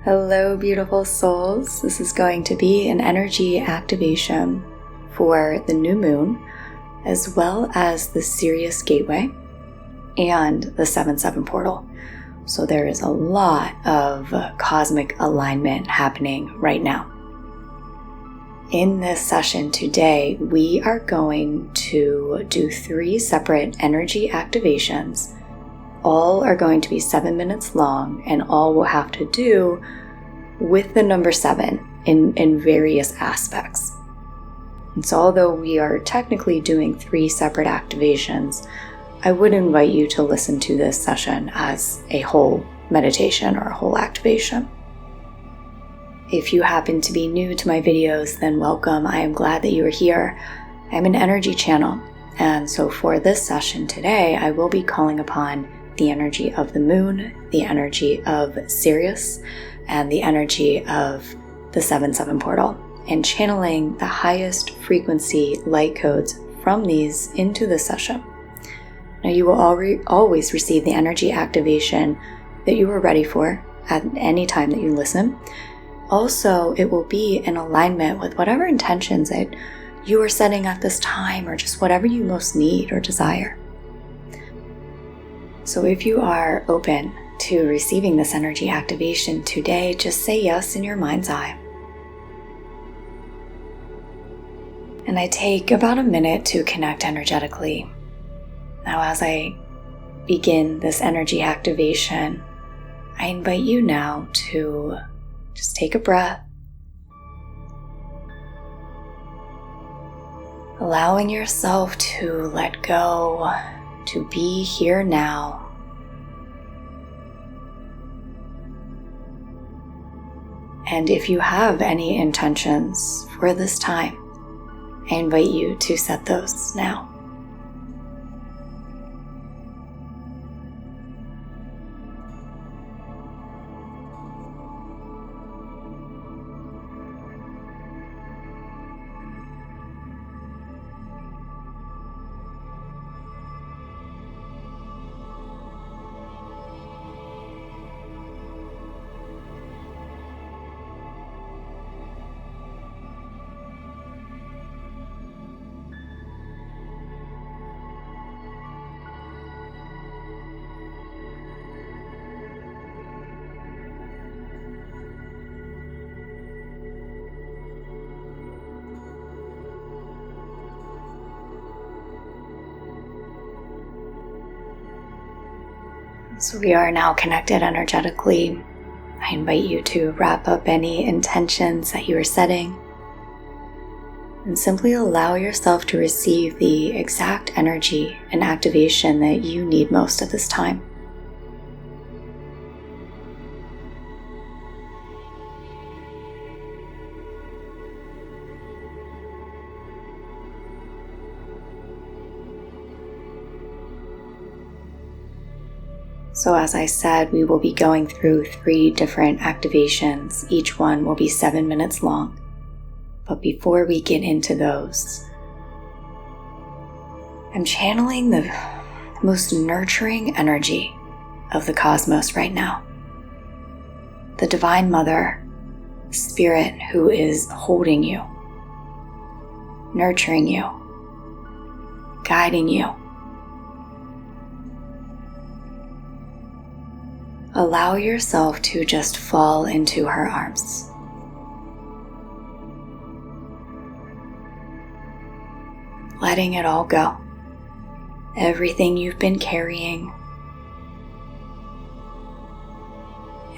Hello, beautiful souls. This is going to be an energy activation for the new moon, as well as the Sirius gateway and the 7-7 portal. So there is a lot of cosmic alignment happening right now. In this session today, we are going to do 3 separate energy activations. All are going to be 7 minutes long, and all will have to do with the number 7 in various aspects. And so although we are technically doing 3 separate activations, I would invite you to listen to this session as a whole meditation or a whole activation. If you happen to be new to my videos, then welcome. I am glad that you are here. I'm an energy channel, and so for this session today, I will be calling upon the energy of the moon, the energy of Sirius, and the energy of the 7-7 portal, and channeling the highest frequency light codes from these into this session. Now you will always receive the energy activation that you are ready for at any time that you listen. Also, it will be in alignment with whatever intentions that you are setting at this time, or just whatever you most need or desire. So if you are open to receiving this energy activation today, just say yes in your mind's eye. And I take about a minute to connect energetically. Now, as I begin this energy activation, I invite you now to just take a breath, allowing yourself to let go, to be here now. And if you have any intentions for this time, I invite you to set those now. So we are now connected energetically. I invite you to wrap up any intentions that you are setting and simply allow yourself to receive the exact energy and activation that you need most at this time. So as I said, we will be going through 3 different activations. Each one will be 7 minutes long. But before we get into those, I'm channeling the most nurturing energy of the cosmos right now. The Divine Mother, Spirit who is holding you, nurturing you, guiding you. Allow yourself to just fall into her arms. Letting it all go. Everything you've been carrying.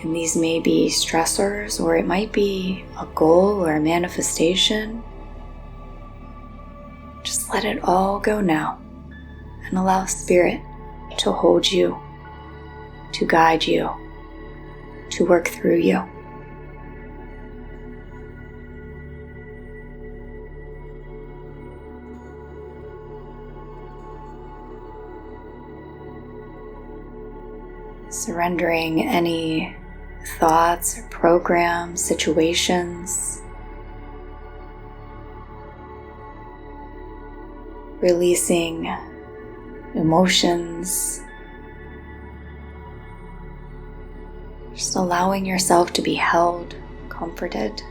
And these may be stressors, or it might be a goal or a manifestation. Just let it all go now and allow Spirit to hold you, to guide you, to work through you. Surrendering any thoughts or programs, situations. Releasing emotions. Just allowing yourself to be held, comforted.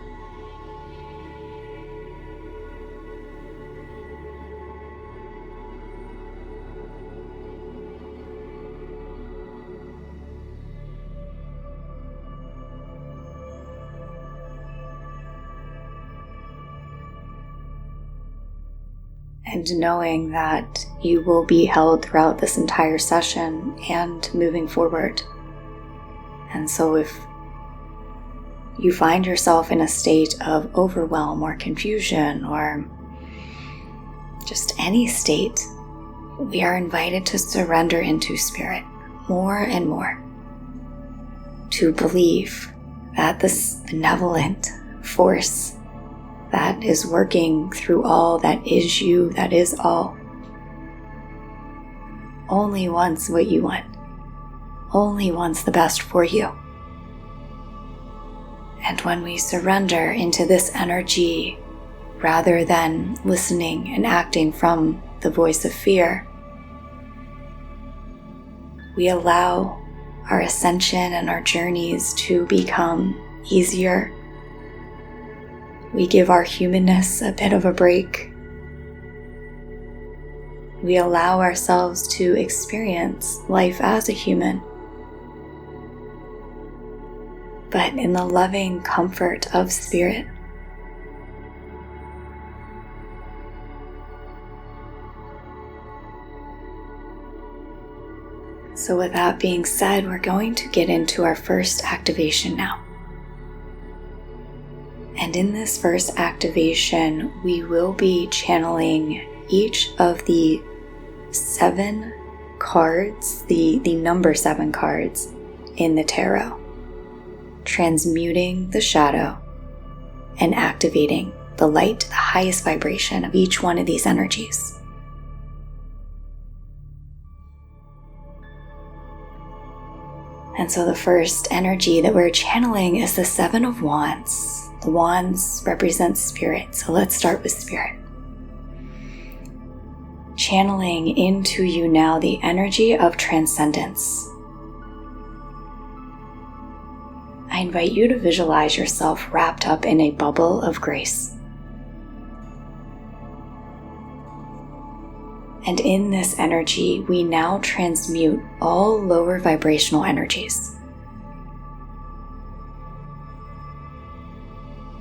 And knowing that you will be held throughout this entire session and moving forward. And so if you find yourself in a state of overwhelm or confusion or just any state, we are invited to surrender into Spirit more and more, to believe that this benevolent force that is working through all that is you, that is all, only wants what you want, only wants the best for you. And when we surrender into this energy, rather than listening and acting from the voice of fear, we allow our ascension and our journeys to become easier. We give our humanness a bit of a break. We allow ourselves to experience life as a human, but in the loving comfort of Spirit. So with that being said, we're going to get into our first activation now. And in this first activation, we will be channeling each of the 7 cards, the number 7 cards in the tarot, transmuting the shadow and activating the light, the highest vibration of each one of these energies. And so the first energy that we're channeling is the 7 of Wands. The wands represent Spirit, so let's start with Spirit. Channeling into you now the energy of transcendence. I invite you to visualize yourself wrapped up in a bubble of grace. And in this energy, we now transmute all lower vibrational energies.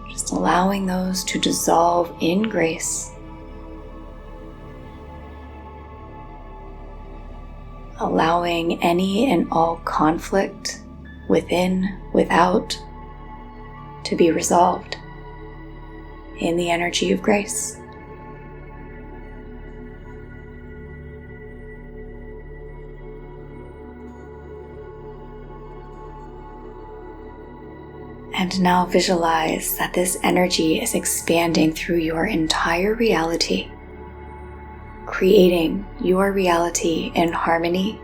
Just allowing those to dissolve in grace. Allowing any and all conflict within, without, to be resolved in the energy of grace. And now visualize that this energy is expanding through your entire reality, creating your reality in harmony,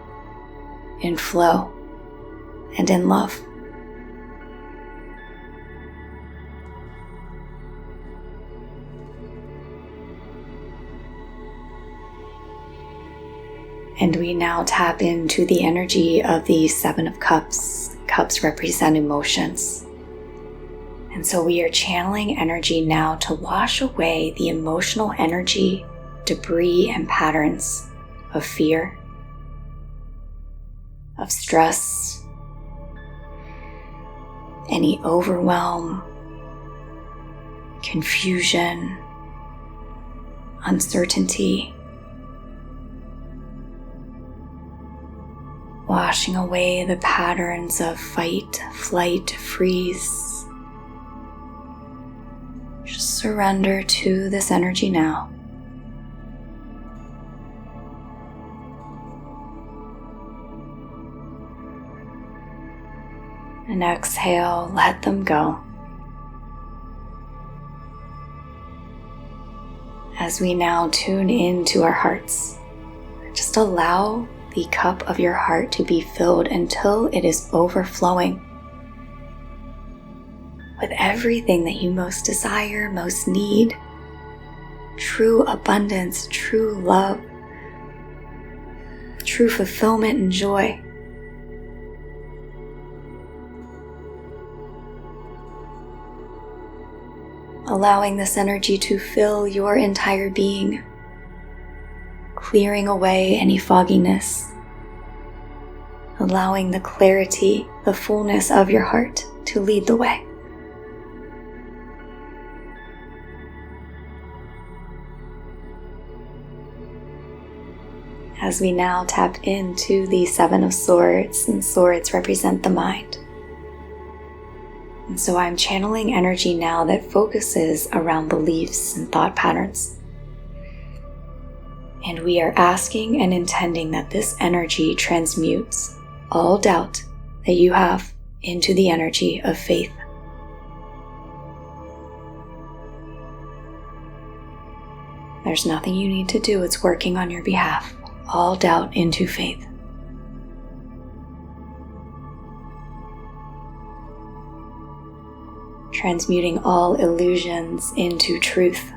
in flow, and in love. And we now tap into the energy of the 7 of Cups. Cups represent emotions. And so we are channeling energy now to wash away the emotional energy, debris, and patterns of fear, of stress, any overwhelm, confusion, uncertainty. Washing away the patterns of fight, flight, freeze. Just surrender to this energy now. And exhale, let them go. As we now tune into our hearts, just allow the cup of your heart to be filled until it is overflowing with everything that you most desire, most need. True abundance, true love, true fulfillment and joy. allowing this energy to fill your entire being, clearing away any fogginess, allowing the clarity, the fullness of your heart to lead the way. As we now tap into the Seven of Swords, and swords represent the mind. And so I'm channeling energy now that focuses around beliefs and thought patterns. And we are asking and intending that this energy transmutes all doubt that you have into the energy of faith. There's nothing you need to do, it's working on your behalf. All doubt into faith. Transmuting all illusions into truth.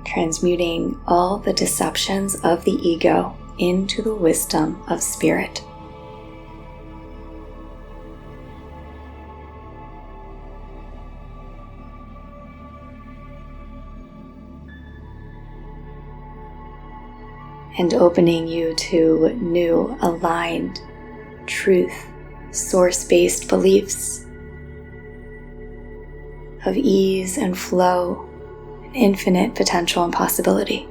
Transmuting all the deceptions of the ego into the wisdom of spirit. And opening you to new, aligned, truth, source-based beliefs of ease and flow, and infinite potential and possibility.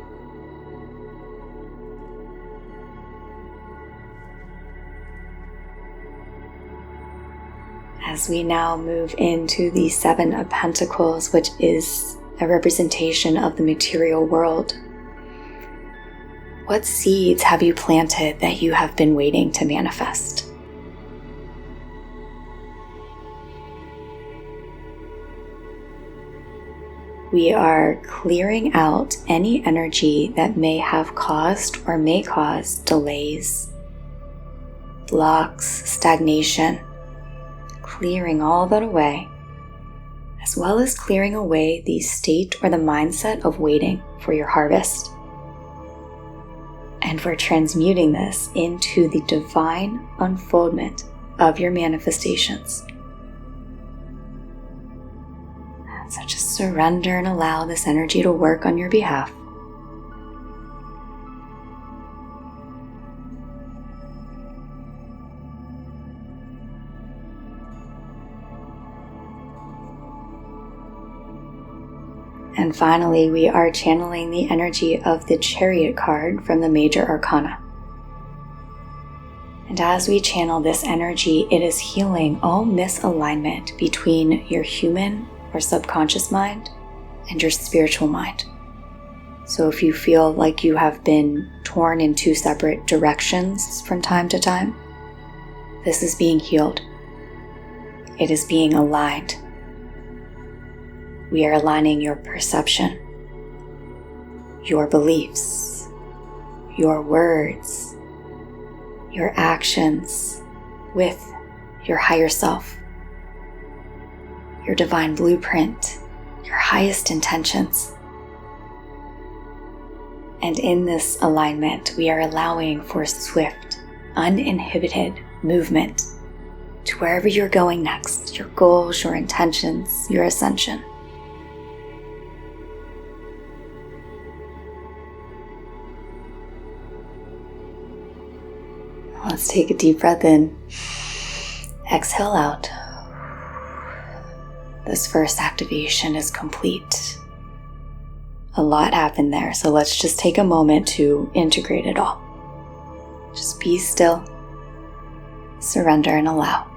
As we now move into the Seven of Pentacles, which is a representation of the material world, what seeds have you planted that you have been waiting to manifest? We are clearing out any energy that may have caused or may cause delays, blocks, stagnation, clearing all that away, as well as clearing away the state or the mindset of waiting for your harvest. And we're transmuting this into the divine unfoldment of your manifestations. So just surrender and allow this energy to work on your behalf. And finally, we are channeling the energy of the Chariot card from the Major Arcana. And as we channel this energy, it is healing all misalignment between your human or subconscious mind and your spiritual mind. So if you feel like you have been torn in two separate directions from time to time, this is being healed. It is being aligned. We are aligning your perception, your beliefs, your words, your actions with your higher self, your divine blueprint, your highest intentions. And in this alignment, we are allowing for swift, uninhibited movement to wherever you're going next, your goals, your intentions, your ascension. Let's take a deep breath in. Exhale out. This first activation is complete. A lot happened there, so let's just take a moment to integrate it all. Just be still, surrender, and allow.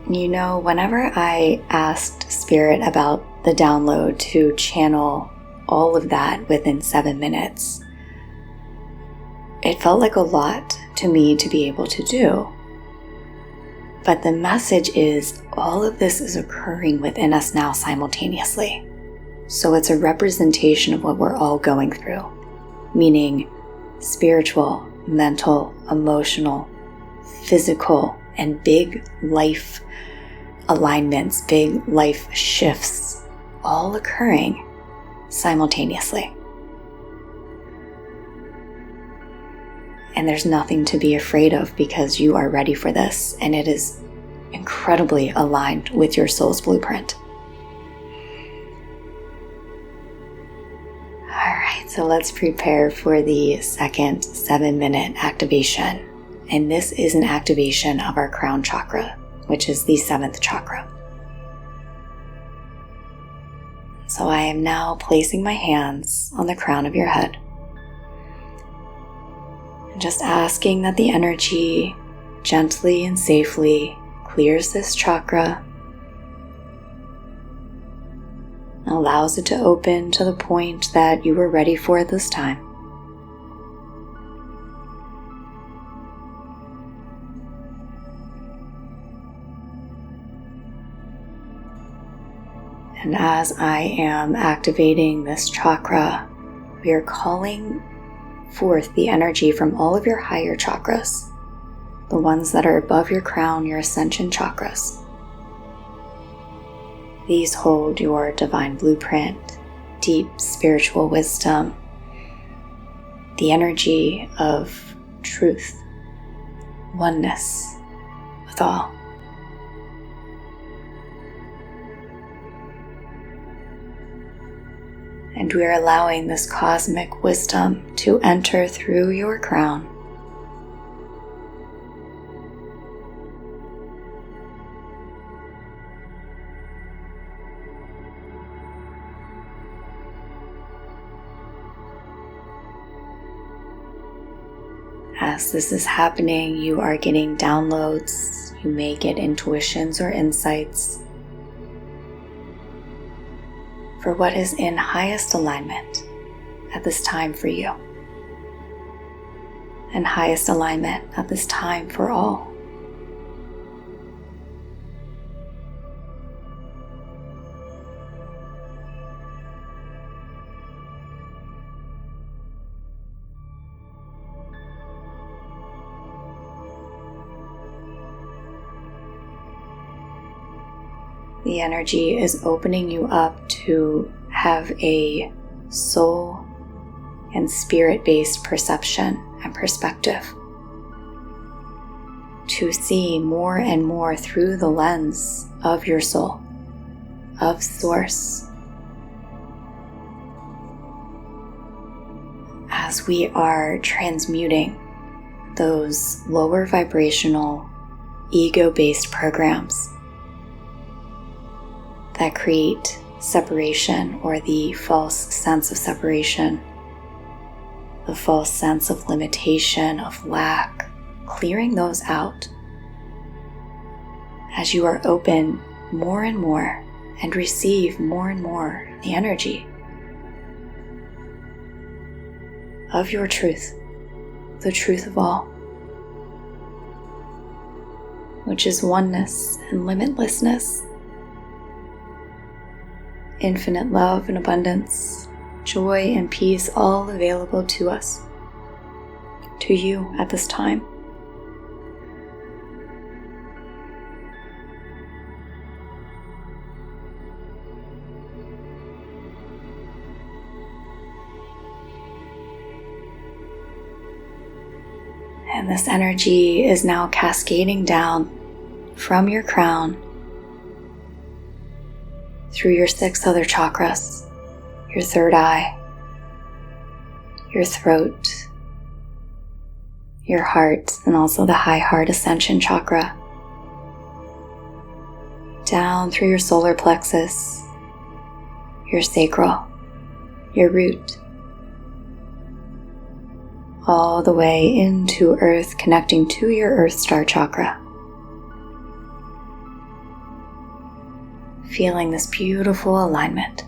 You know, whenever I asked Spirit about the download to channel all of that within 7 minutes, it felt like a lot to me to be able to do. But the message is all of this is occurring within us now simultaneously. So it's a representation of what we're all going through, meaning spiritual, mental, emotional, physical, and big life alignments, big life shifts, all occurring simultaneously. And there's nothing to be afraid of because you are ready for this, and it is incredibly aligned with your soul's blueprint. Alright, so let's prepare for the second 7-minute activation. And this is an activation of our crown chakra, which is the 7th chakra. So I am now placing my hands on the crown of your head. And just asking that the energy gently and safely clears this chakra, and allows it to open to the point that you were ready for at this time. And as I am activating this chakra, we are calling forth the energy from all of your higher chakras, the ones that are above your crown, your ascension chakras. These hold your divine blueprint, deep spiritual wisdom, the energy of truth, oneness with all. And we are allowing this cosmic wisdom to enter through your crown. As this is happening, you are getting downloads. You may get intuitions or insights for what is in highest alignment at this time for you, and highest alignment at this time for all. The energy is opening you up to have a soul and spirit-based perception and perspective, to see more and more through the lens of your soul, of Source. As we are transmuting those lower vibrational, ego-based programs that create separation, or the false sense of separation, the false sense of limitation, of lack, clearing those out as you are open more and more and receive more and more the energy of your truth, the truth of all, which is oneness and limitlessness, infinite love and abundance, joy and peace, all available to us, to you at this time. And this energy is now cascading down from your crown through your 6 other chakras, your third eye, your throat, your heart, and also the high heart ascension chakra, down through your solar plexus, your sacral, your root, all the way into earth, connecting to your earth star chakra. feeling this beautiful alignment.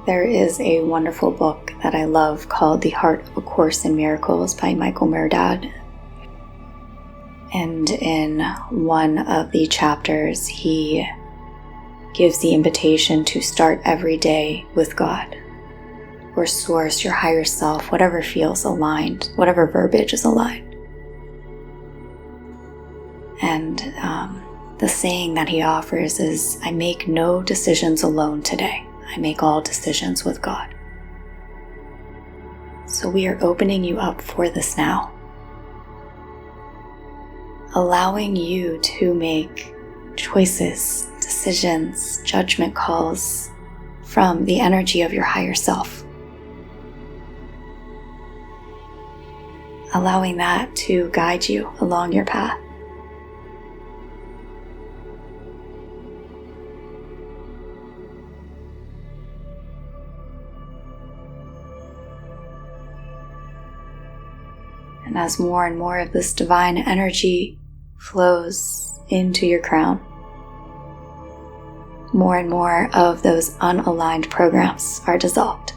There is a wonderful book that I love called The Heart of A Course in Miracles by Michael Murdad. And in one of the chapters, he gives the invitation to start every day with God, or Source, your higher self, whatever feels aligned, whatever verbiage is aligned. And the saying that he offers is, I make no decisions alone today. I make all decisions with God. So we are opening you up for this now, allowing you to make choices, decisions, judgment calls from the energy of your higher self. Allowing that to guide you along your path. And as more and more of this divine energy flows into your crown, more and more of those unaligned programs are dissolved.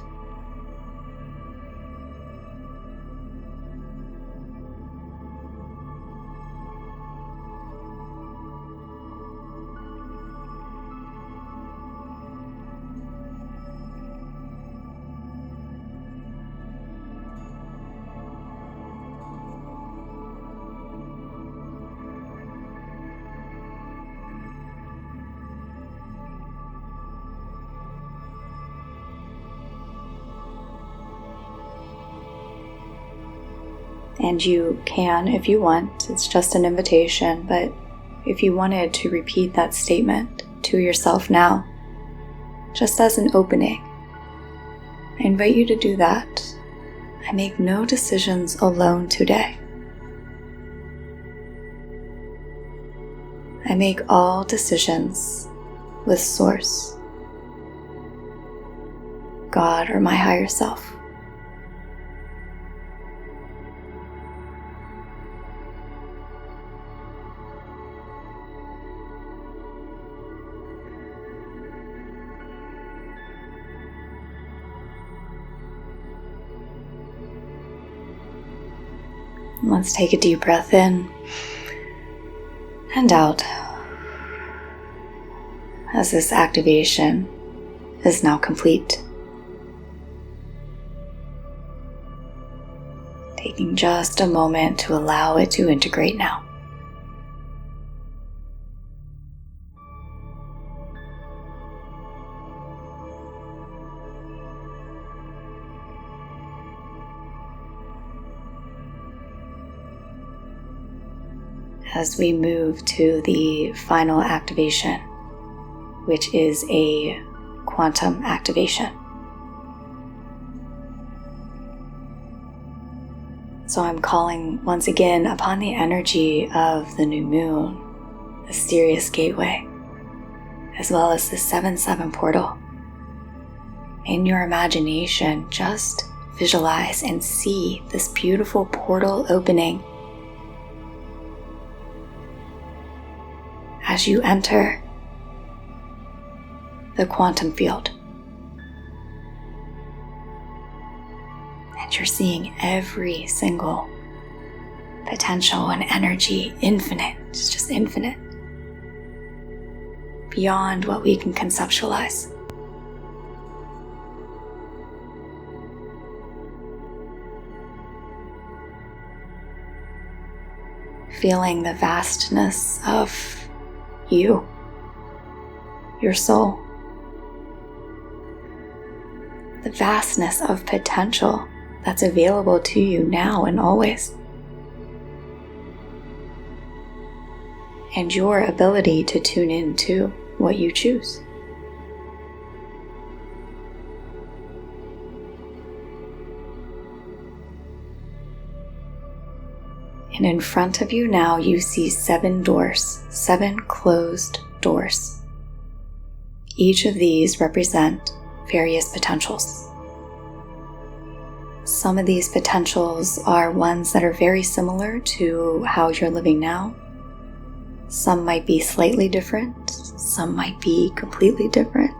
And you can, if you want, it's just an invitation, but if you wanted to repeat that statement to yourself now, just as an opening, I invite you to do that. I make no decisions alone today. I make all decisions with Source, God, or my higher self. Let's take a deep breath in and out as this activation is now complete. Taking just a moment to allow it to integrate now. As we move to the final activation, which is a quantum activation. So I'm calling once again upon the energy of the new moon, the Sirius gateway, as well as the 7/7 portal. In your imagination, just visualize and see this beautiful portal opening as you enter the quantum field. And you're seeing every single potential and energy infinite. It's just infinite. Beyond what we can conceptualize. Feeling the vastness of you, your soul, the vastness of potential that's available to you now and always, and your ability to tune into what you choose. And in front of you now, you see 7 doors, 7 closed doors Each of these represent various potentials. Some of these potentials are ones that are very similar to how you're living now. Some might be slightly different. Some might be completely different.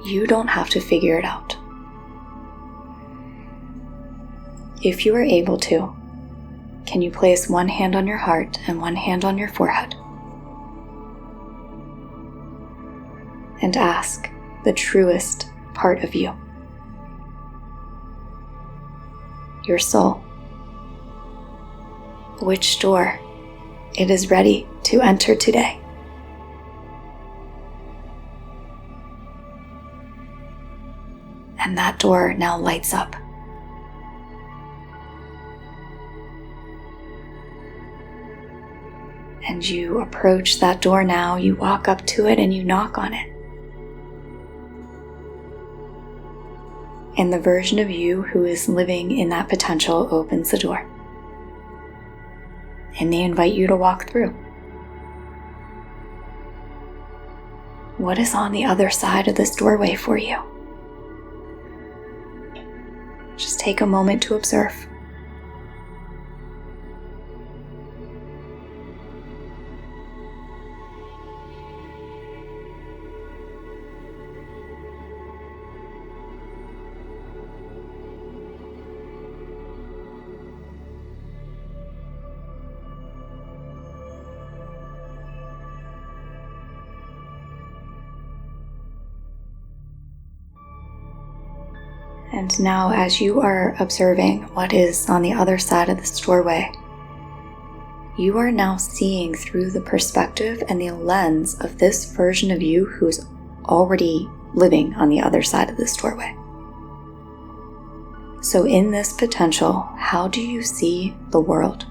You don't have to figure it out. If you are able to, can you place one hand on your heart and one hand on your forehead? And ask the truest part of you, your soul, which door it is ready to enter today. And that door now lights up. And you approach that door now, you walk up to it and you knock on it. And the version of you who is living in that potential opens the door. And they invite you to walk through. What is on the other side of this doorway for you? Just take a moment to observe. And now, as you are observing what is on the other side of this doorway, you are now seeing through the perspective and the lens of this version of you who's already living on the other side of this doorway. So in this potential, how do you see the world?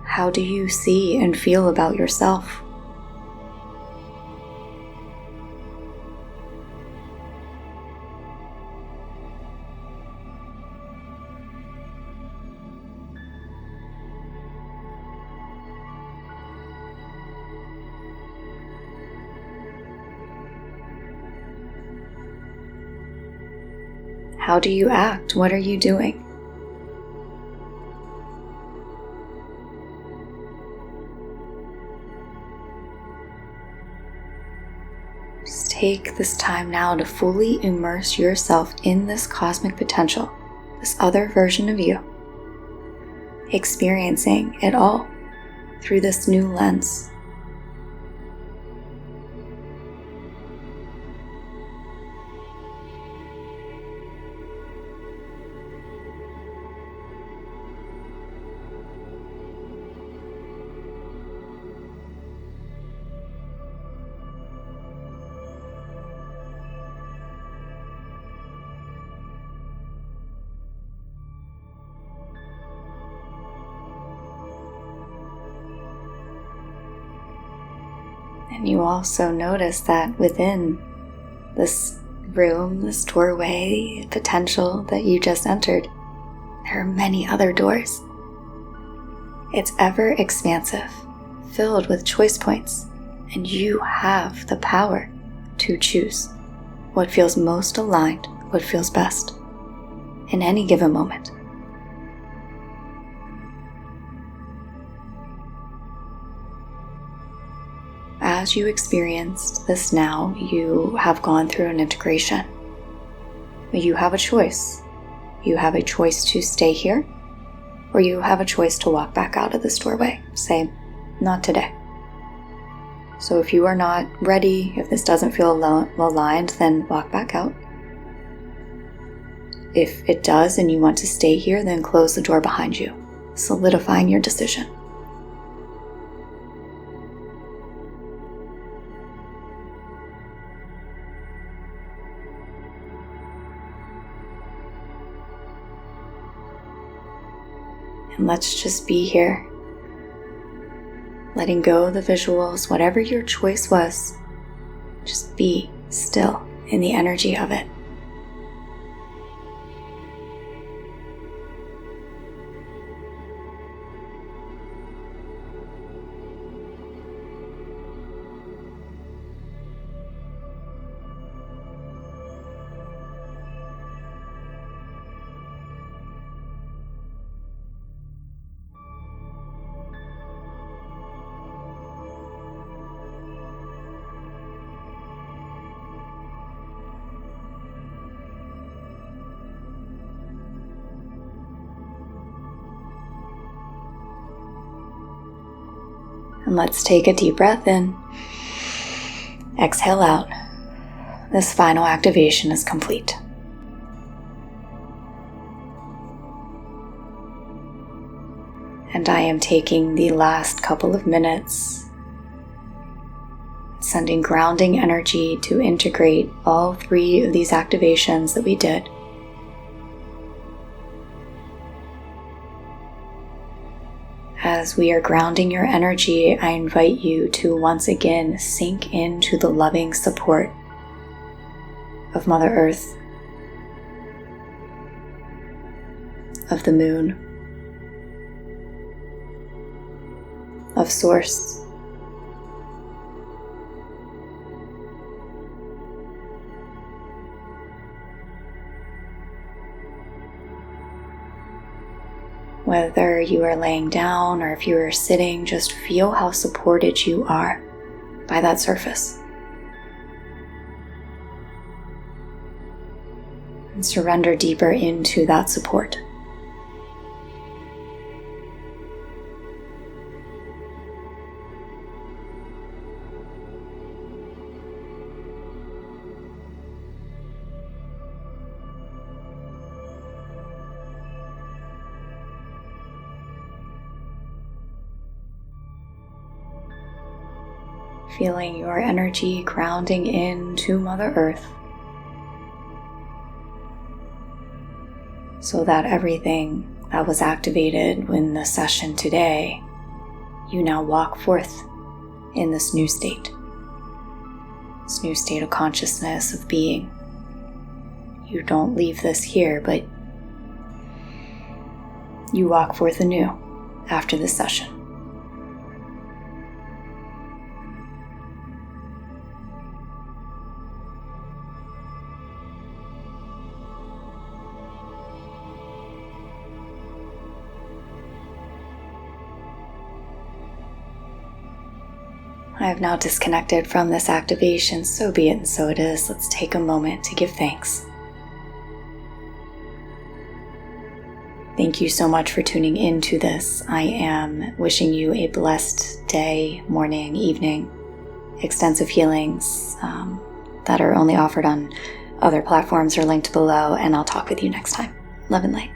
How do you see and feel about yourself? How do you act? What are you doing? Just take this time now to fully immerse yourself in this cosmic potential, this other version of you, experiencing it all through this new lens. And you also notice that within this room, this doorway, potential that you just entered, there are many other doors. It's ever expansive, filled with choice points, and you have the power to choose what feels most aligned, what feels best in any given moment. As you experienced this now, you have gone through an integration. You have a choice. You have a choice to stay here, or you have a choice to walk back out of this doorway. Say, not today. So if you are not ready, if this doesn't feel aligned, then walk back out. If it does and you want to stay here, then close the door behind you, solidifying your decision. And let's just be here, letting go of the visuals, whatever your choice was. Just be still in the energy of it. And let's take a deep breath in. Exhale out. This final activation is complete. And I am taking the last couple of minutes, sending grounding energy to integrate all 3 of these activations that we did. As we are grounding your energy, I invite you to once again sink into the loving support of Mother Earth, of the moon, of Source, whether you are laying down or if you are sitting, just feel how supported you are by that surface. And surrender deeper into that support. Feeling your energy grounding into Mother Earth so that everything that was activated in the session today, you now walk forth in this new state of consciousness, of being. You don't leave this here, but you walk forth anew after this session. I have now disconnected from this activation, so be it and so it is. Let's take a moment to give thanks. Thank you so much for tuning into this. I am wishing you a blessed day, morning, evening, extensive healings that are only offered on other platforms are linked below, and I'll talk with you next time. Love and light.